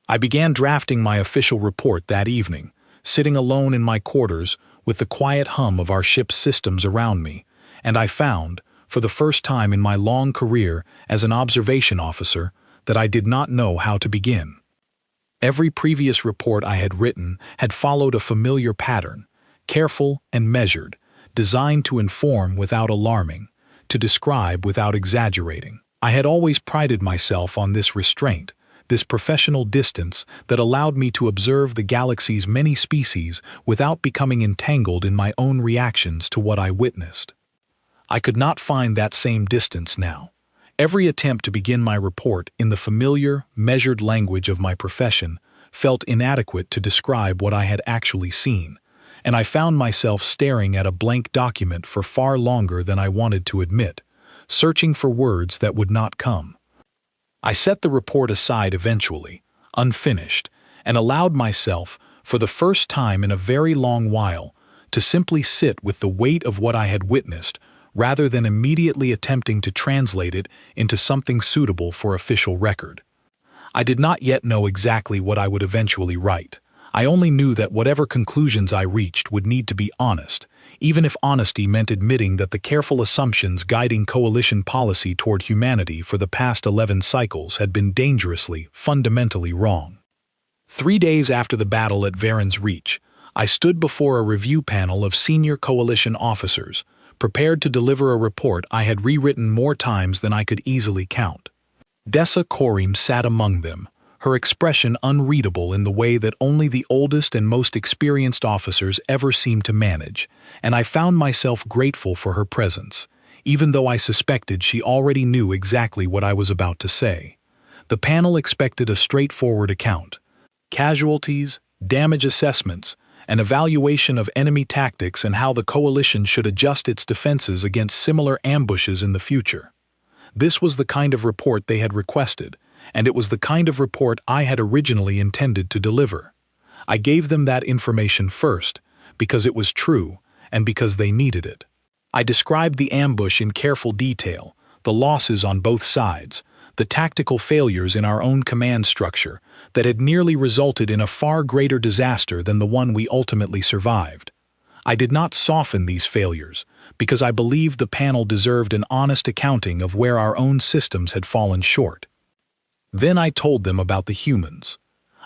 I began drafting my official report that evening, sitting alone in my quarters with the quiet hum of our ship's systems around me, and I found, for the first time in my long career as an observation officer, that I did not know how to begin. Every previous report I had written had followed a familiar pattern, careful and measured, designed to inform without alarming, to describe without exaggerating. I had always prided myself on this restraint, this professional distance that allowed me to observe the galaxy's many species without becoming entangled in my own reactions to what I witnessed. I could not find that same distance now. Every attempt to begin my report in the familiar, measured language of my profession felt inadequate to describe what I had actually seen, and I found myself staring at a blank document for far longer than I wanted to admit, searching for words that would not come. I set the report aside eventually, unfinished, and allowed myself, for the first time in a very long while, to simply sit with the weight of what I had witnessed, rather than immediately attempting to translate it into something suitable for official record. I did not yet know exactly what I would eventually write. I only knew that whatever conclusions I reached would need to be honest, even if honesty meant admitting that the careful assumptions guiding coalition policy toward humanity for the past 11 cycles had been dangerously, fundamentally wrong. 3 days after the battle at Varen's Reach, I stood before a review panel of senior coalition officers, prepared to deliver a report I had rewritten more times than I could easily count. Dessa Korim sat among them, her expression unreadable in the way that only the oldest and most experienced officers ever seemed to manage, and I found myself grateful for her presence, even though I suspected she already knew exactly what I was about to say. The panel expected a straightforward account: casualties, damage assessments, an evaluation of enemy tactics and how the coalition should adjust its defenses against similar ambushes in the future. This was the kind of report they had requested, and it was the kind of report I had originally intended to deliver. I gave them that information first, because it was true, and because they needed it. I described the ambush in careful detail, the losses on both sides, the tactical failures in our own command structure that had nearly resulted in a far greater disaster than the one we ultimately survived. I did not soften these failures, because I believed the panel deserved an honest accounting of where our own systems had fallen short. Then I told them about the humans.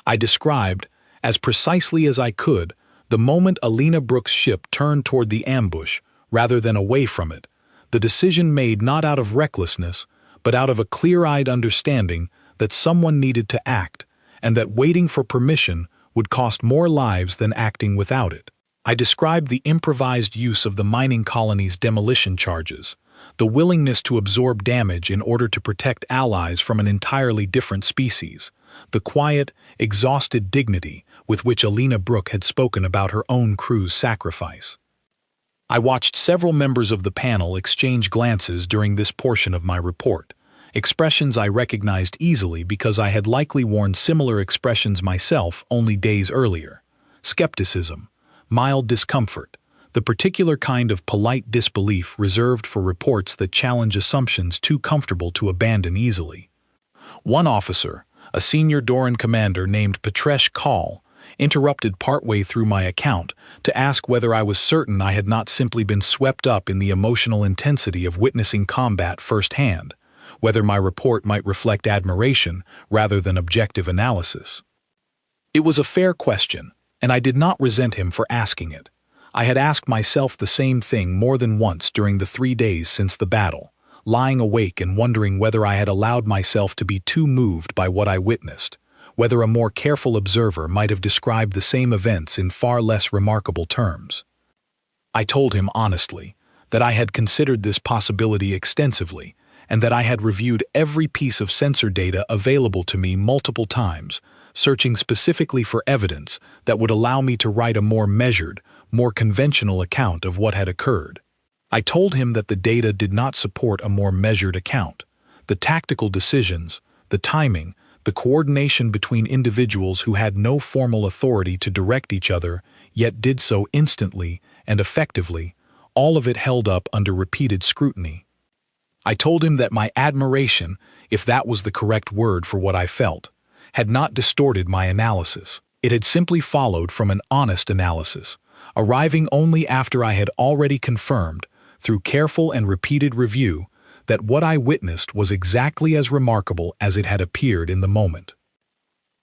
I described, as precisely as I could, the moment Alina Brooks' ship turned toward the ambush, rather than away from it, the decision made not out of recklessness, but out of a clear-eyed understanding that someone needed to act, and that waiting for permission would cost more lives than acting without it. I described the improvised use of the mining colony's demolition charges, the willingness to absorb damage in order to protect allies from an entirely different species, the quiet, exhausted dignity with which Alina Brooke had spoken about her own crew's sacrifice. I watched several members of the panel exchange glances during this portion of my report, expressions I recognized easily because I had likely worn similar expressions myself only days earlier: skepticism, mild discomfort, the particular kind of polite disbelief reserved for reports that challenge assumptions too comfortable to abandon easily. One officer, a senior Doran commander named Petresh Kal, interrupted partway through my account to ask whether I was certain I had not simply been swept up in the emotional intensity of witnessing combat firsthand, whether my report might reflect admiration rather than objective analysis. It was a fair question, and I did not resent him for asking it. I had asked myself the same thing more than once during the 3 days since the battle, lying awake and wondering whether I had allowed myself to be too moved by what I witnessed, whether a more careful observer might have described the same events in far less remarkable terms. I told him honestly that I had considered this possibility extensively, and that I had reviewed every piece of sensor data available to me multiple times, searching specifically for evidence that would allow me to write a more measured, more conventional account of what had occurred. I told him that the data did not support a more measured account. The tactical decisions, the timing, the coordination between individuals who had no formal authority to direct each other, yet did so instantly and effectively, all of it held up under repeated scrutiny. I told him that my admiration, if that was the correct word for what I felt, had not distorted my analysis. It had simply followed from an honest analysis, arriving only after I had already confirmed, through careful and repeated review, that what I witnessed was exactly as remarkable as it had appeared in the moment.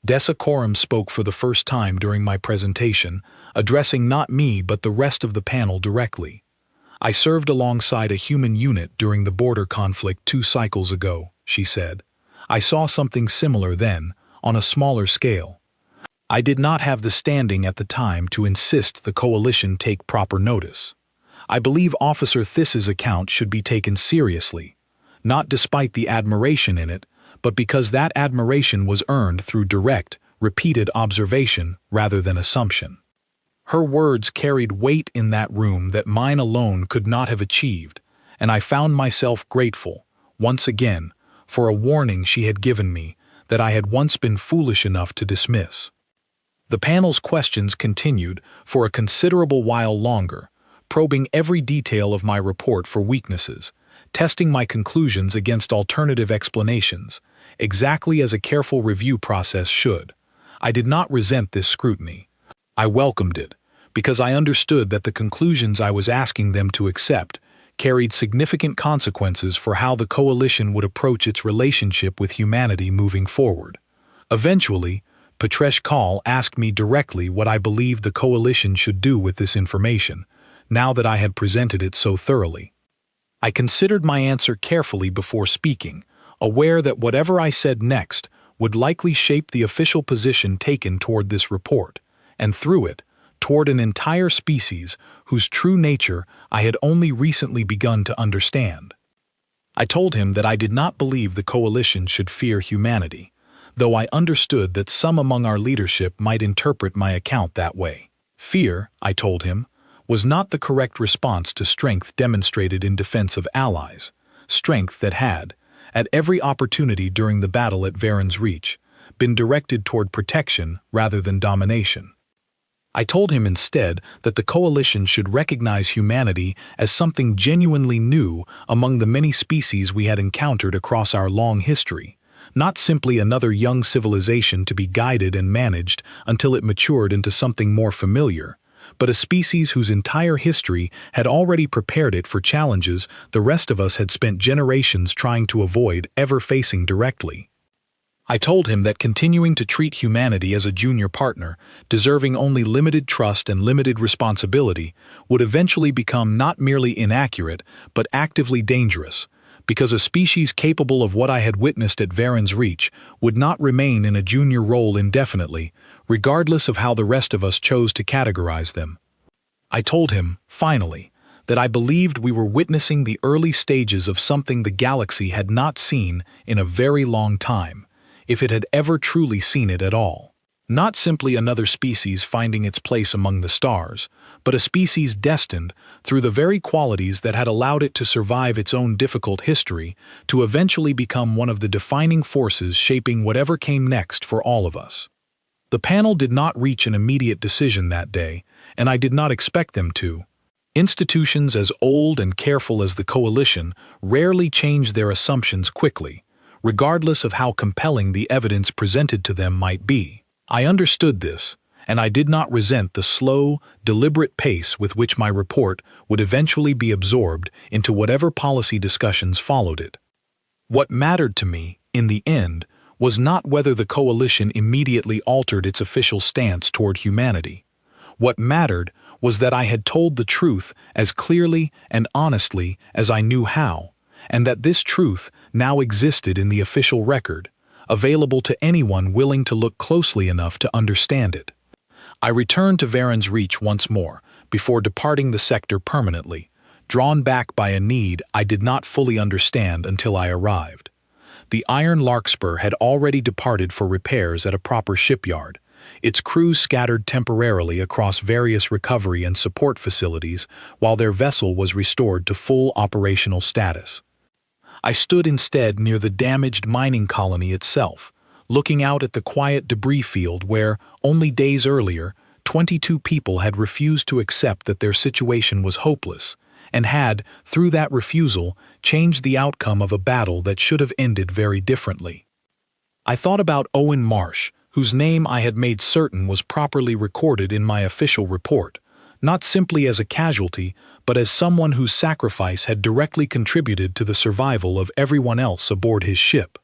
Dessa Korim spoke for the first time during my presentation, addressing not me but the rest of the panel directly. "I served alongside a human unit during the border conflict 2 cycles ago," she said. "I saw something similar then, on a smaller scale. I did not have the standing at the time to insist the coalition take proper notice. I believe Officer Thiss's account should be taken seriously, not despite the admiration in it, but because that admiration was earned through direct, repeated observation rather than assumption." Her words carried weight in that room that mine alone could not have achieved, and I found myself grateful, once again, for a warning she had given me that I had once been foolish enough to dismiss. The panel's questions continued for a considerable while longer, probing every detail of my report for weaknesses, testing my conclusions against alternative explanations, exactly as a careful review process should. I did not resent this scrutiny. I welcomed it, because I understood that the conclusions I was asking them to accept carried significant consequences for how the coalition would approach its relationship with humanity moving forward. Eventually, Petresh Kal asked me directly what I believed the coalition should do with this information, now that I had presented it so thoroughly. I considered my answer carefully before speaking, aware that whatever I said next would likely shape the official position taken toward this report, and through it, toward an entire species whose true nature I had only recently begun to understand. I told him that I did not believe the coalition should fear humanity, though I understood that some among our leadership might interpret my account that way. Fear, I told him, was not the correct response to strength demonstrated in defense of allies, strength that had, at every opportunity during the battle at Varen's Reach, been directed toward protection rather than domination. I told him instead that the coalition should recognize humanity as something genuinely new among the many species we had encountered across our long history, not simply another young civilization to be guided and managed until it matured into something more familiar, but a species whose entire history had already prepared it for challenges the rest of us had spent generations trying to avoid ever facing directly. I told him that continuing to treat humanity as a junior partner, deserving only limited trust and limited responsibility, would eventually become not merely inaccurate, but actively dangerous, because a species capable of what I had witnessed at Varen's Reach would not remain in a junior role indefinitely, regardless of how the rest of us chose to categorize them. I told him, finally, that I believed we were witnessing the early stages of something the galaxy had not seen in a very long time, if it had ever truly seen it at all. Not simply another species finding its place among the stars, but a species destined, through the very qualities that had allowed it to survive its own difficult history, to eventually become one of the defining forces shaping whatever came next for all of us. The panel did not reach an immediate decision that day, and I did not expect them to. Institutions as old and careful as the Coalition rarely change their assumptions quickly, regardless of how compelling the evidence presented to them might be. I understood this, and I did not resent the slow, deliberate pace with which my report would eventually be absorbed into whatever policy discussions followed it. What mattered to me, in the end, was not whether the coalition immediately altered its official stance toward humanity. What mattered was that I had told the truth as clearly and honestly as I knew how, and that this truth now existed in the official record, available to anyone willing to look closely enough to understand it. I returned to Varen's Reach once more, before departing the sector permanently, drawn back by a need I did not fully understand until I arrived. The Iron Larkspur had already departed for repairs at a proper shipyard, its crew scattered temporarily across various recovery and support facilities while their vessel was restored to full operational status. I stood instead near the damaged mining colony itself, looking out at the quiet debris field where, only days earlier, 22 people had refused to accept that their situation was hopeless, and had, through that refusal, changed the outcome of a battle that should have ended very differently. I thought about Owen Marsh, whose name I had made certain was properly recorded in my official report, not simply as a casualty, but as someone whose sacrifice had directly contributed to the survival of everyone else aboard his ship.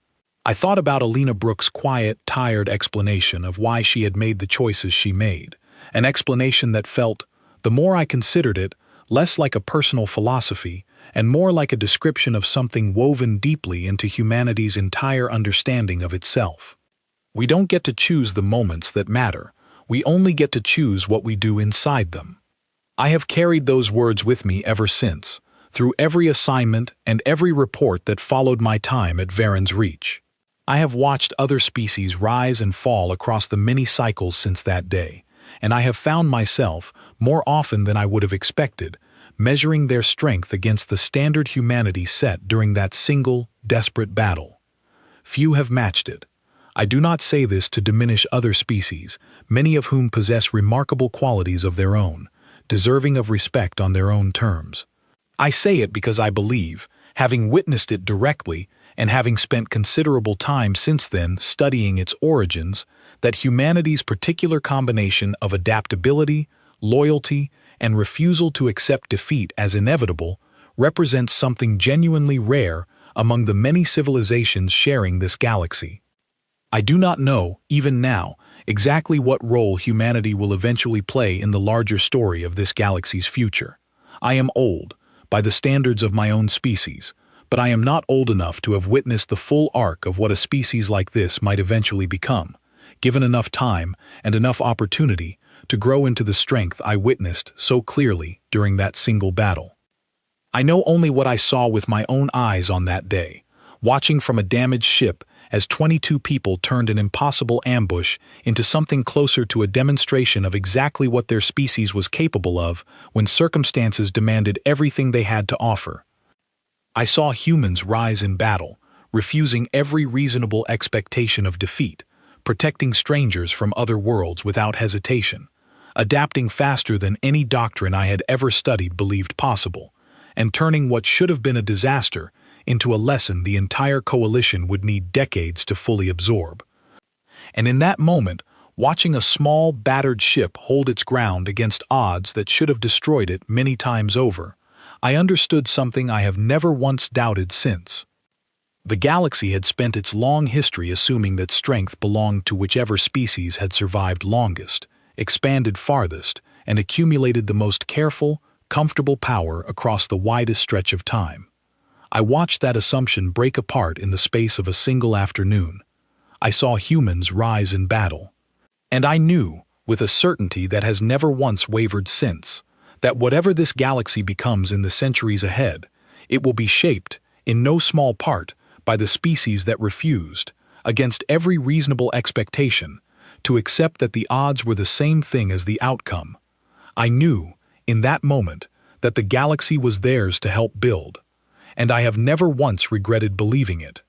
I thought about Alina Brooks' quiet, tired explanation of why she had made the choices she made, an explanation that felt, the more I considered it, less like a personal philosophy and more like a description of something woven deeply into humanity's entire understanding of itself. We don't get to choose the moments that matter. We only get to choose what we do inside them. I have carried those words with me ever since, through every assignment and every report that followed my time at Varen's Reach. I have watched other species rise and fall across the many cycles since that day, and I have found myself, more often than I would have expected, measuring their strength against the standard humanity set during that single, desperate battle. Few have matched it. I do not say this to diminish other species, many of whom possess remarkable qualities of their own, deserving of respect on their own terms. I say it because I believe, having witnessed it directly and having spent considerable time since then studying its origins, that humanity's particular combination of adaptability, loyalty, and refusal to accept defeat as inevitable represents something genuinely rare among the many civilizations sharing this galaxy. I do not know, even now, exactly what role humanity will eventually play in the larger story of this galaxy's future. I am old, by the standards of my own species, but I am not old enough to have witnessed the full arc of what a species like this might eventually become, given enough time and enough opportunity to grow into the strength I witnessed so clearly during that single battle. I know only what I saw with my own eyes on that day, watching from a damaged ship as 22 people turned an impossible ambush into something closer to a demonstration of exactly what their species was capable of when circumstances demanded everything they had to offer. I saw humans rise in battle, refusing every reasonable expectation of defeat, protecting strangers from other worlds without hesitation, adapting faster than any doctrine I had ever studied believed possible, and turning what should have been a disaster into a lesson the entire coalition would need decades to fully absorb. And in that moment, watching a small, battered ship hold its ground against odds that should have destroyed it many times over, I understood something I have never once doubted since. The galaxy had spent its long history assuming that strength belonged to whichever species had survived longest, expanded farthest, and accumulated the most careful, comfortable power across the widest stretch of time. I watched that assumption break apart in the space of a single afternoon. I saw humans rise in battle. And I knew, with a certainty that has never once wavered since, that whatever this galaxy becomes in the centuries ahead, it will be shaped, in no small part, by the species that refused, against every reasonable expectation, to accept that the odds were the same thing as the outcome. I knew, in that moment, that the galaxy was theirs to help build, and I have never once regretted believing it.